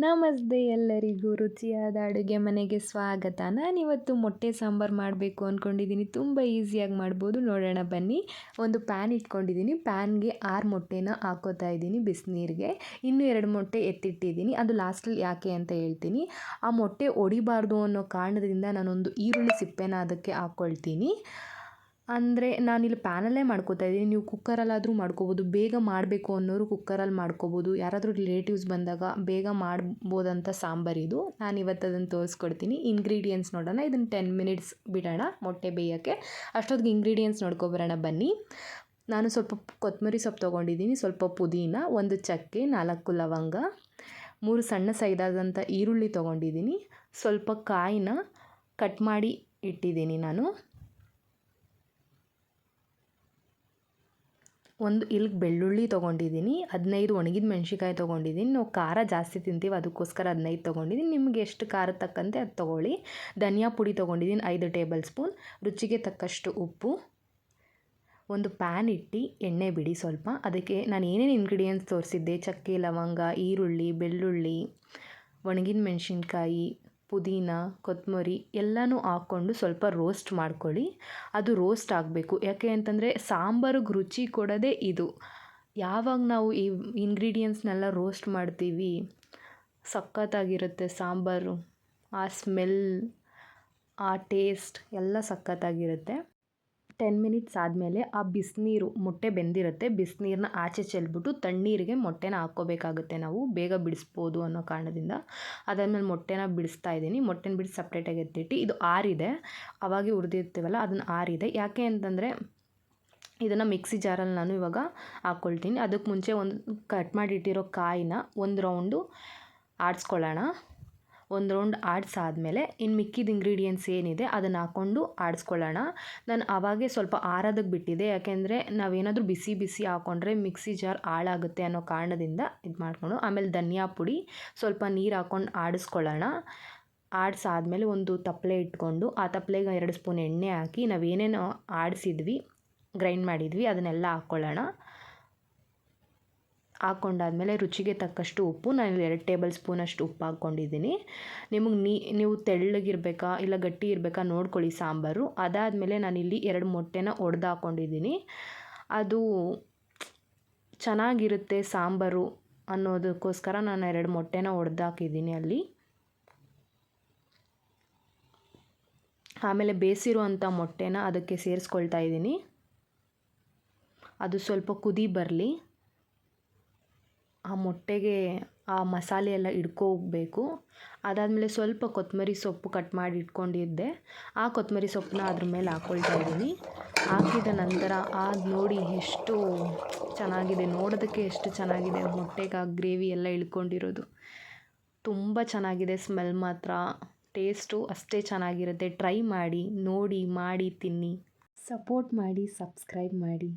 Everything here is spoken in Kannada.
ನಮಸ್ತೆ ಎಲ್ಲರಿಗೂ ರುಚಿಯಾದ ಅಡುಗೆ ಮನೆಗೆ ಸ್ವಾಗತ. ನಾನಿವತ್ತು ಮೊಟ್ಟೆ ಸಾಂಬಾರು ಮಾಡಬೇಕು ಅಂದ್ಕೊಂಡಿದ್ದೀನಿ. ತುಂಬ ಈಸಿಯಾಗಿ ಮಾಡ್ಬೋದು, ನೋಡೋಣ ಬನ್ನಿ. ಒಂದು ಪ್ಯಾನ್ ಇಟ್ಕೊಂಡಿದ್ದೀನಿ. ಪ್ಯಾನ್ಗೆ 6 ಮೊಟ್ಟೆನ ಹಾಕ್ಕೋತಾ ಇದ್ದೀನಿ ಬಿಸಿನೀರಿಗೆ. ಇನ್ನೂ 2 ಮೊಟ್ಟೆ ಎತ್ತಿಟ್ಟಿದ್ದೀನಿ. ಅದು ಲಾಸ್ಟಲ್ಲಿ ಯಾಕೆ ಅಂತ ಹೇಳ್ತೀನಿ. ಆ ಮೊಟ್ಟೆ ಒಡಿಬಾರ್ದು ಅನ್ನೋ ಕಾರಣದಿಂದ ನಾನೊಂದು ಈರುಳ್ಳಿ ಸಿಪ್ಪೆನ ಅದಕ್ಕೆ ಹಾಕ್ಕೊಳ್ತೀನಿ. ಅಂದರೆ ನಾನಿಲ್ಲಿ ಪ್ಯಾನಲ್ಲೇ ಮಾಡ್ಕೋತಾ ಇದ್ದೀನಿ. ನೀವು ಕುಕ್ಕರಲ್ಲಾದರೂ ಮಾಡ್ಕೋಬೋದು. ಬೇಗ ಮಾಡಬೇಕು ಅನ್ನೋರು ಕುಕ್ಕರಲ್ಲಿ ಮಾಡ್ಕೋಬೋದು. ಯಾರಾದರೂ ರಿಲೇಟಿವ್ಸ್ ಬಂದಾಗ ಬೇಗ ಮಾಡ್ಬೋದಂಥ ಸಾಂಬಾರಿದು. ನಾನಿವತ್ತು ಅದನ್ನು ತೋರಿಸ್ಕೊಡ್ತೀನಿ. ಇಂಗ್ರೀಡಿಯೆಂಟ್ಸ್ ನೋಡೋಣ. ಇದನ್ನು 10 ಮಿನಿಟ್ಸ್ ಬಿಡೋಣ ಮೊಟ್ಟೆ ಬೇಯೋಕ್ಕೆ. ಅಷ್ಟೊತ್ತಿಗೆ ಇಂಗ್ರೀಡಿಯೆಂಟ್ಸ್ ನೋಡ್ಕೊಬರೋಣ ಬನ್ನಿ. ನಾನು ಸ್ವಲ್ಪ ಕೊತ್ತಂಬರಿ ಸೊಪ್ಪು ತೊಗೊಂಡಿದ್ದೀನಿ, ಸ್ವಲ್ಪ ಪುದೀನ, 1 ಚಕ್ಕೆ, 4 ಲವಂಗ, 3 ಸಣ್ಣ ಸೈಜಾದಂಥ ಈರುಳ್ಳಿ ತೊಗೊಂಡಿದ್ದೀನಿ, ಸ್ವಲ್ಪ ಕಾಯಿನ ಕಟ್ ಮಾಡಿ ಇಟ್ಟಿದ್ದೀನಿ ನಾನು, 1 ಇಲ್ಕ್ ಬೆಳ್ಳುಳ್ಳಿ ತೊಗೊಂಡಿದ್ದೀನಿ, 15 ಒಣಗಿದ ಮೆಣಸಿನ್ಕಾಯಿ ತೊಗೊಂಡಿದ್ದೀನಿ. ನಾವು ಖಾರ ಜಾಸ್ತಿ ತಿಂತೀವಿ, ಅದಕ್ಕೋಸ್ಕರ 15 ತೊಗೊಂಡಿದ್ದೀನಿ. ನಿಮಗೆ ಎಷ್ಟು ಖಾರ ತಕ್ಕಂತೆ ಅದು ತೊಗೊಳ್ಳಿ. ಧನಿಯಾ ಪುಡಿ ತೊಗೊಂಡಿದ್ದೀನಿ 5 ಟೇಬಲ್ ಸ್ಪೂನ್, ರುಚಿಗೆ ತಕ್ಕಷ್ಟು ಉಪ್ಪು. ಒಂದು ಪ್ಯಾನ್ ಇಟ್ಟು ಎಣ್ಣೆ ಬಿಡಿ ಸ್ವಲ್ಪ. ಅದಕ್ಕೆ ನಾನು ಏನೇನು ಇಂಗ್ರೀಡಿಯೆಂಟ್ಸ್ ತೋರಿಸಿದ್ದೆ, ಚಕ್ಕೆ, ಲವಂಗ, ಈರುಳ್ಳಿ, ಬೆಳ್ಳುಳ್ಳಿ, ಒಣಗಿದ ಮೆಣಸಿನ್ಕಾಯಿ, ಪುದೀನ, ಕೊತ್ತಂಬರಿ ಎಲ್ಲನೂ ಹಾಕ್ಕೊಂಡು ಸ್ವಲ್ಪ ರೋಸ್ಟ್ ಮಾಡ್ಕೊಳ್ಳಿ. ಅದು ರೋಸ್ಟ್ ಆಗಬೇಕು. ಯಾಕೆ ಅಂತಂದರೆ ಸಾಂಬಾರಿಗೆ ರುಚಿ ಕೊಡೋದೇ ಇದು. ಯಾವಾಗ ನಾವು ಈ ಇಂಗ್ರೀಡಿಯೆಂಟ್ಸ್ನೆಲ್ಲ ರೋಸ್ಟ್ ಮಾಡ್ತೀವಿ, ಸಖತ್ತಾಗಿರುತ್ತೆ ಸಾಂಬಾರು. ಆ ಸ್ಮೆಲ್, ಆ ಟೇಸ್ಟ್ ಎಲ್ಲ ಸಖತ್ತಾಗಿರುತ್ತೆ. 10 ಮಿನಿಟ್ಸ್ ಆದಮೇಲೆ ಆ ಬಿಸಿನೀರು, ಮೊಟ್ಟೆ ಬೆಂದಿರುತ್ತೆ, ಬಿಸಿನೀರನ್ನ ಆಚೆ ಚೆಲ್ಬಿಟ್ಟು ತಣ್ಣೀರಿಗೆ ಮೊಟ್ಟೆನ ಹಾಕ್ಕೋಬೇಕಾಗುತ್ತೆ ನಾವು, ಬೇಗ ಬಿಡಿಸ್ಬೋದು ಅನ್ನೋ ಕಾರಣದಿಂದ. ಅದಾದಮೇಲೆ ಮೊಟ್ಟೆನ ಬಿಡಿಸ್ತಾ ಇದ್ದೀನಿ. ಮೊಟ್ಟೆನ ಬಿಡಿಸಿ ಸಪ್ರೇಟಾಗಿ ಎತ್ತಿಟ್ಟು, ಇದು ಆರಿದೆ, ಅವಾಗೆ ಹುರಿದಿರ್ತೀವಲ್ಲ ಅದನ್ನು ಆರಿದೆ. ಯಾಕೆ ಅಂತಂದರೆ ಇದನ್ನು ಮಿಕ್ಸಿ ಜಾರಲ್ಲಿ ನಾನು ಇವಾಗ ಹಾಕ್ಕೊಳ್ತೀನಿ. ಅದಕ್ಕೆ ಮುಂಚೆ ಒಂದು ಕಟ್ ಮಾಡಿಟ್ಟಿರೋ ಕಾಯಿನ 1 ರೌಂಡು ಆಡಿಸ್ಕೊಳ್ಳೋಣ. 1 ರೌಂಡ್ ಆಡಿಸಾದ್ಮೇಲೆ ಇನ್ನು ಮಿಕ್ಕಿದ ಇಂಗ್ರೀಡಿಯೆಂಟ್ಸ್ ಏನಿದೆ ಅದನ್ನು ಹಾಕ್ಕೊಂಡು ಆಡಿಸ್ಕೊಳ್ಳೋಣ. ನಾನು ಆವಾಗೇ ಸ್ವಲ್ಪ ಆರೋದಕ್ಕೆ ಬಿಟ್ಟಿದ್ದೆ. ಯಾಕೆಂದರೆ ನಾವೇನಾದರೂ ಬಿಸಿ ಬಿಸಿ ಹಾಕ್ಕೊಂಡ್ರೆ ಮಿಕ್ಸಿ ಜಾರ್ ಹಾಳಾಗುತ್ತೆ ಅನ್ನೋ ಕಾರಣದಿಂದ ಇದು ಮಾಡಿಕೊಂಡು. ಆಮೇಲೆ ಧನಿಯಾ ಪುಡಿ, ಸ್ವಲ್ಪ ನೀರು ಹಾಕ್ಕೊಂಡು ಆಡಿಸ್ಕೊಳ್ಳೋಣ. ಆಡಿಸಾದ್ಮೇಲೆ ಒಂದು ತಪ್ಪಲೆ ಇಟ್ಕೊಂಡು ಆ ತಪ್ಪಲೆಗೆ 2 ಸ್ಪೂನ್ ಎಣ್ಣೆ ಹಾಕಿ ನಾವೇನೇನು ಆಡಿಸಿದ್ವಿ, ಗ್ರೈಂಡ್ ಮಾಡಿದ್ವಿ ಅದನ್ನೆಲ್ಲ ಹಾಕ್ಕೊಳ್ಳೋಣ. ಹಾಕ್ಕೊಂಡಾದ್ಮೇಲೆ ರುಚಿಗೆ ತಕ್ಕಷ್ಟು ಉಪ್ಪು, ನಾನು 2 ಟೇಬಲ್ ಸ್ಪೂನಷ್ಟು ಉಪ್ಪು ಹಾಕ್ಕೊಂಡಿದ್ದೀನಿ. ನಿಮಗೆ ನೀವು ತೆಳ್ಳಗಿರಬೇಕಾ ಇಲ್ಲ ಗಟ್ಟಿ ಇರಬೇಕಾ ನೋಡ್ಕೊಳ್ಳಿ ಸಾಂಬಾರು. ಅದಾದಮೇಲೆ ನಾನಿಲ್ಲಿ 2 ಮೊಟ್ಟೆನ ಒಡೆದು ಹಾಕ್ಕೊಂಡಿದ್ದೀನಿ. ಅದು ಚೆನ್ನಾಗಿರುತ್ತೆ ಸಾಂಬಾರು ಅನ್ನೋದಕ್ಕೋಸ್ಕರ ನಾನು 2 ಮೊಟ್ಟೆನ ಒಡೆದು ಹಾಕಿದ್ದೀನಿ ಅಲ್ಲಿ. ಆಮೇಲೆ ಬೇಯಿಸಿರುವಂಥ ಮೊಟ್ಟೆನ ಅದಕ್ಕೆ ಸೇರಿಸ್ಕೊಳ್ತಾ ಇದ್ದೀನಿ. ಅದು ಸ್ವಲ್ಪ ಕುದಿ ಬರಲಿ. ಆ ಮೊಟ್ಟೆಗೆ ಆ ಮಸಾಲೆ ಎಲ್ಲ ಹಿಡ್ಕೋಬೇಕು. ಅದಾದಮೇಲೆ ಸ್ವಲ್ಪ ಕೊತ್ತಂಬರಿ ಸೊಪ್ಪು ಕಟ್ ಮಾಡಿ ಇಟ್ಕೊಂಡಿದ್ದೆ, ಆ ಕೊತ್ತಂಬರಿ ಸೊಪ್ಪನ್ನ ಅದ್ರ ಮೇಲೆ ಹಾಕ್ಕೊಳ್ತಾ ಇದ್ದೀನಿ. ಹಾಕಿದ ನಂತರ ನೋಡಿ ಎಷ್ಟು ಚೆನ್ನಾಗಿದೆ, ನೋಡೋದಕ್ಕೆ ಎಷ್ಟು ಚೆನ್ನಾಗಿದೆ. ಮೊಟ್ಟೆಗೆ ಆ ಗ್ರೇವಿ ಎಲ್ಲ ಇಳ್ಕೊಂಡಿರೋದು ತುಂಬ ಚೆನ್ನಾಗಿದೆ. ಸ್ಮೆಲ್ ಮಾತ್ರ, ಟೇಸ್ಟು ಅಷ್ಟೇ ಚೆನ್ನಾಗಿರುತ್ತೆ. ಟ್ರೈ ಮಾಡಿ, ನೋಡಿ, ಮಾಡಿ ತಿನ್ನಿ. ಸಪೋರ್ಟ್ ಮಾಡಿ, ಸಬ್ಸ್ಕ್ರೈಬ್ ಮಾಡಿ.